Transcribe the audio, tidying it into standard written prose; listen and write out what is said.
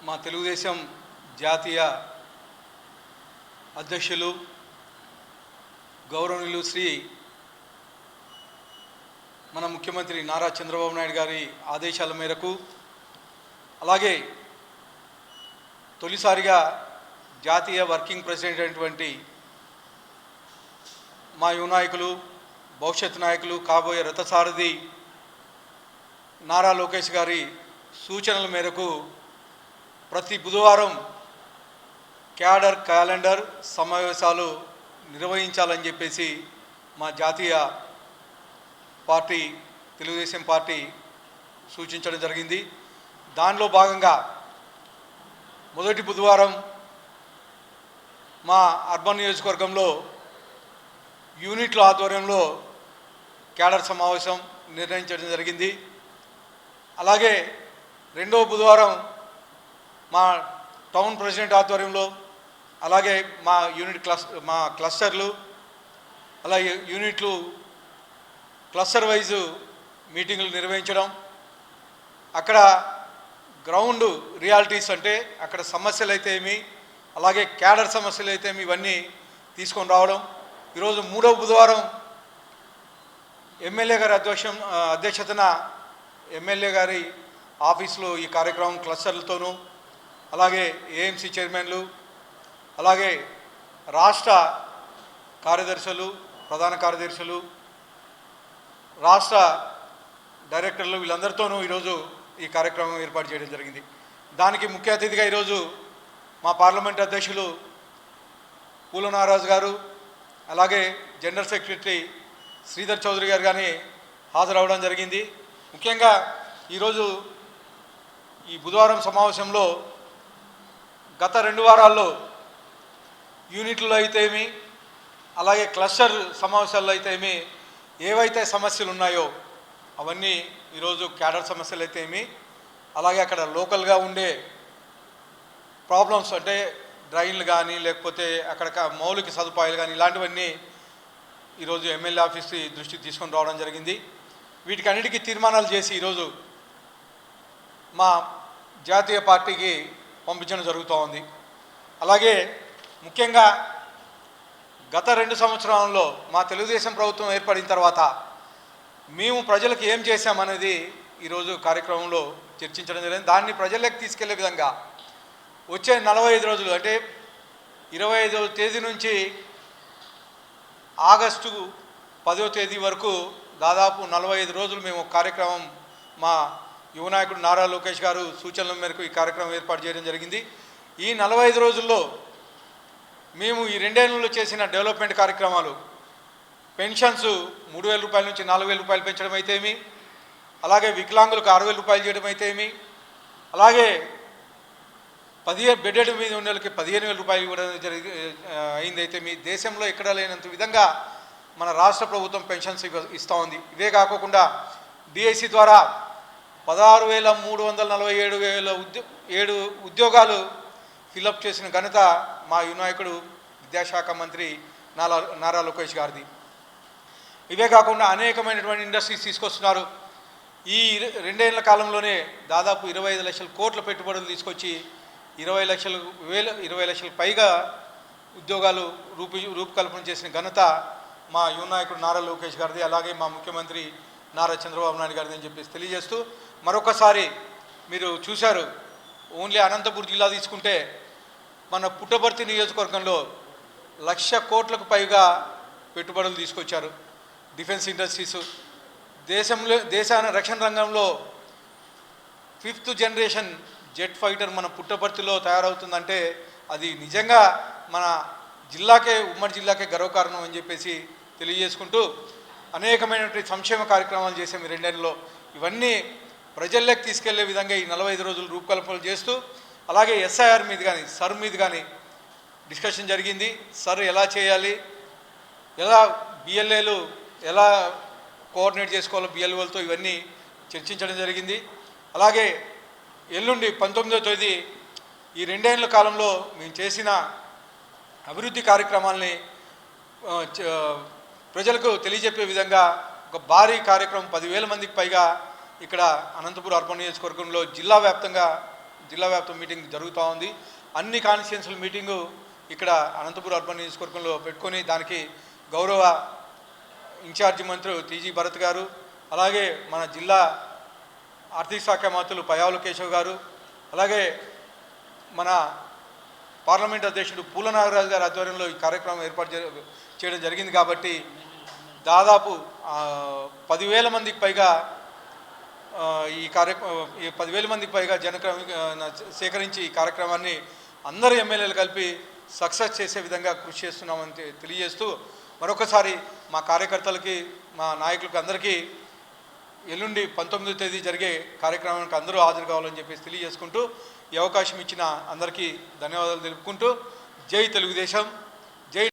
మా తెలుగుదేశం జాతీయ అధ్యక్షులు గౌరవనీయులు శ్రీ మన ముఖ్యమంత్రి నారా చంద్రబాబు నాయుడు గారి ఆదేశాల మేరకు అలాగే తొలిసారిగా జాతీయ వర్కింగ్ ప్రెసిడెంట్ అయినటువంటి మా యువ నాయకులు భవిష్యత్ నాయకులు కాబోయే రథసారథి నారా లోకేష్ గారి సూచనల మేరకు ప్రతి బుధవారం క్యాలెండర్ సమావేశాలు నిర్వహించాలని చెప్పేసి మా జాతీయ పార్టీ తెలుగుదేశం పార్టీ సూచించడం జరిగింది. దానిలో భాగంగా మొదటి బుధవారం మా అర్బన్ నియోజకవర్గంలో యూనిట్ల ఆధ్వర్యంలో క్యాడర్ సమావేశం నిర్ణయించడం జరిగింది. అలాగే రెండవ బుధవారం మా టౌన్ ప్రెసిడెంట్ ఆధ్వర్యంలో అలాగే మా క్లస్టర్లు అలాగే యూనిట్లు క్లస్టర్ వైజు మీటింగులు నిర్వహించడం, అక్కడ గ్రౌండ్ రియాలిటీస్ అంటే అక్కడ సమస్యలు అయితే ఏమి అలాగే క్యాడర్ సమస్యలు అయితే ఏమి ఇవన్నీ తీసుకొని రావడం. ఈరోజు మూడవ బుధవారం ఎమ్మెల్యే గారి అధ్యక్షతన ఎమ్మెల్యే గారి ఆఫీసులో ఈ కార్యక్రమం క్లస్టర్లతోనూ అలాగే ఏఎంసీ చైర్మన్లు అలాగే రాష్ట్ర కార్యదర్శులు ప్రధాన కార్యదర్శులు రాష్ట్ర డైరెక్టర్లు వీళ్ళందరితోనూ ఈరోజు ఈ కార్యక్రమం ఏర్పాటు చేయడం జరిగింది. దానికి ముఖ్య అతిథిగా ఈరోజు మా పార్లమెంట్ అధ్యక్షులు పూల నాగరాజు గారు అలాగే జనరల్ సెక్రటరీ శ్రీధర్ చౌదరి గారు కానీ హాజరవడం జరిగింది. ముఖ్యంగా ఈరోజు ఈ బుధవారం సమావేశంలో గత 2 వారాల్లో యూనిట్లో అయితేమి అలాగే క్లస్టర్ సమావేశాల్లో అయితేమి ఏవైతే సమస్యలు ఉన్నాయో అవన్నీ ఈరోజు క్యాడర్ సమస్యలు అయితేమి అలాగే అక్కడ లోకల్గా ఉండే ప్రాబ్లమ్స్ అంటే డ్రైన్లు కానీ లేకపోతే అక్కడ మౌలిక సదుపాయాలు కానీ ఇలాంటివన్నీ ఈరోజు ఎమ్మెల్యే ఆఫీస్కి దృష్టికి తీసుకొని రావడం జరిగింది. వీటికి అన్నిటికీ తీర్మానాలు చేసి ఈరోజు మా జాతీయ పార్టీకి పంపించడం జరుగుతూ ఉంది. అలాగే ముఖ్యంగా గత 2 సంవత్సరాలలో మా తెలుగుదేశం ప్రభుత్వం ఏర్పడిన తర్వాత మేము ప్రజలకు ఏం చేశామనేది ఈరోజు కార్యక్రమంలో చర్చించడం జరిగింది. దాన్ని ప్రజలకు తీసుకెళ్లే విధంగా వచ్చే 45 రోజులు అంటే 25వ తేదీ నుంచి ఆగస్టు 10వ తేదీ వరకు దాదాపు 45 రోజులు మేము కార్యక్రమం మా యువ నాయకుడు నారా లోకేష్ గారు సూచనల మేరకు ఈ కార్యక్రమం ఏర్పాటు చేయడం జరిగింది. ఈ 45 రోజుల్లో మేము ఈ 2 ఏళ్లలో చేసిన డెవలప్మెంట్ కార్యక్రమాలు పెన్షన్స్ 3,000 రూపాయల నుంచి 4,000 రూపాయలు పెంచడం అయితేమి అలాగే వికలాంగులకు 6,000 రూపాయలు చేయడం అయితేమి అలాగే 15 బెడ్డెడ్ మీద ఉన్న వాళ్ళకి 15,000 రూపాయలు ఇవ్వడం అయిందైతే మీ దేశంలో ఎక్కడా లేనంత విధంగా మన రాష్ట్ర ప్రభుత్వం పెన్షన్స్ ఇస్తూ ఉంది. ఇవే కాకుండా డిఐసి ద్వారా 16,347 ఉద్యోగాలు ఫిలప్ చేసిన ఘనత మా యువ నాయకుడు విద్యాశాఖ మంత్రి నారా లోకేష్ గారిది. ఇవే కాకుండా అనేకమైనటువంటి ఇండస్ట్రీస్ తీసుకొస్తున్నారు. ఈ 2 ఏళ్ల కాలంలోనే దాదాపు 25 లక్షల కోట్ల పెట్టుబడులు తీసుకొచ్చి 20 లక్షల పైగా ఉద్యోగాలు రూపకల్పన చేసిన ఘనత మా యువ నాయకుడు నారా లోకేష్ గారిది అలాగే మా ముఖ్యమంత్రి నారా చంద్రబాబు నాయుడు గారిది అని చెప్పేసి తెలియజేస్తూ మరొకసారి మీరు చూశారు ఓన్లీ అనంతపురం జిల్లా తీసుకుంటే మన పుట్టపర్తి నియోజకవర్గంలో 1,00,000 కోట్లకు పైగా పెట్టుబడులు తీసుకొచ్చారు. డిఫెన్స్ ఇండస్ట్రీస్ దేశాన్ని రక్షణ రంగంలో 5th జనరేషన్ జెట్ ఫైటర్ మన పుట్టపర్తిలో తయారవుతుందంటే అది నిజంగా మన ఉమ్మడి జిల్లాకే గర్వకారణం అని చెప్పేసి తెలియజేసుకుంటూ అనేకమైనటువంటి సంక్షేమ కార్యక్రమాలు చేసాం ఈ 2 ఏళ్లలో. ఇవన్నీ ప్రజల్లోకి తీసుకెళ్లే విధంగా ఈ 45 రోజులు రూపకల్పనలు చేస్తూ అలాగే ఎస్ఐఆర్ మీద కానీ సర్ మీద కానీ డిస్కషన్ జరిగింది. సర్ ఎలా చేయాలి, ఎలా బిఎల్ఏలు ఎలా కోఆర్డినేట్ చేసుకోవాలో బిఎల్ఓలతో ఇవన్నీ చర్చించడం జరిగింది. అలాగే ఎల్లుండి 19వ తేదీ ఈ 2 ఏళ్ల కాలంలో మేము చేసిన అభివృద్ధి కార్యక్రమాల్ని ప్రజలకు తెలియజెప్పే విధంగా ఒక భారీ కార్యక్రమం 10,000 మందికి పైగా ఇక్కడ అనంతపురం అర్బన్ నియోజకవర్గంలో జిల్లా వ్యాప్తంగా జిల్లా వ్యాప్త మీటింగ్ జరుగుతూ ఉంది. అన్ని కాన్స్టిట్యున్సీల మీటింగు ఇక్కడ అనంతపురం అర్బన్ నియోజకవర్గంలో పెట్టుకొని దానికి గౌరవ ఇన్ఛార్జి మంత్రి టీజీ భరత్ గారు, అలాగే మన జిల్లా ఆర్థిక శాఖ మంత్రులు పయ్యావుల కేశవ్ గారు, అలాగే మన పార్లమెంట్ అధ్యక్షుడు పూల నాగరాజు గారి ఆధ్వర్యంలో ఈ కార్యక్రమం ఏర్పాటు చేయడం జరిగింది. కాబట్టి దాదాపు 10,000 మందికి పైగా ఈ 10,000 మందికి పైగా సేకరించి ఈ కార్యక్రమాన్ని అందరు ఎమ్మెల్యేలు కలిపి సక్సెస్ చేసే విధంగా కృషి చేస్తున్నామని తెలియజేస్తూ మరొకసారి మా కార్యకర్తలకి, మా నాయకులకు అందరికీ ఎల్లుండి 19వ తేదీ జరిగే కార్యక్రమానికి అందరూ హాజరు కావాలని చెప్పేసి తెలియజేసుకుంటూ ఈ అవకాశం ఇచ్చిన అందరికీ ధన్యవాదాలు తెలుపుకుంటూ జై తెలుగుదేశం, జై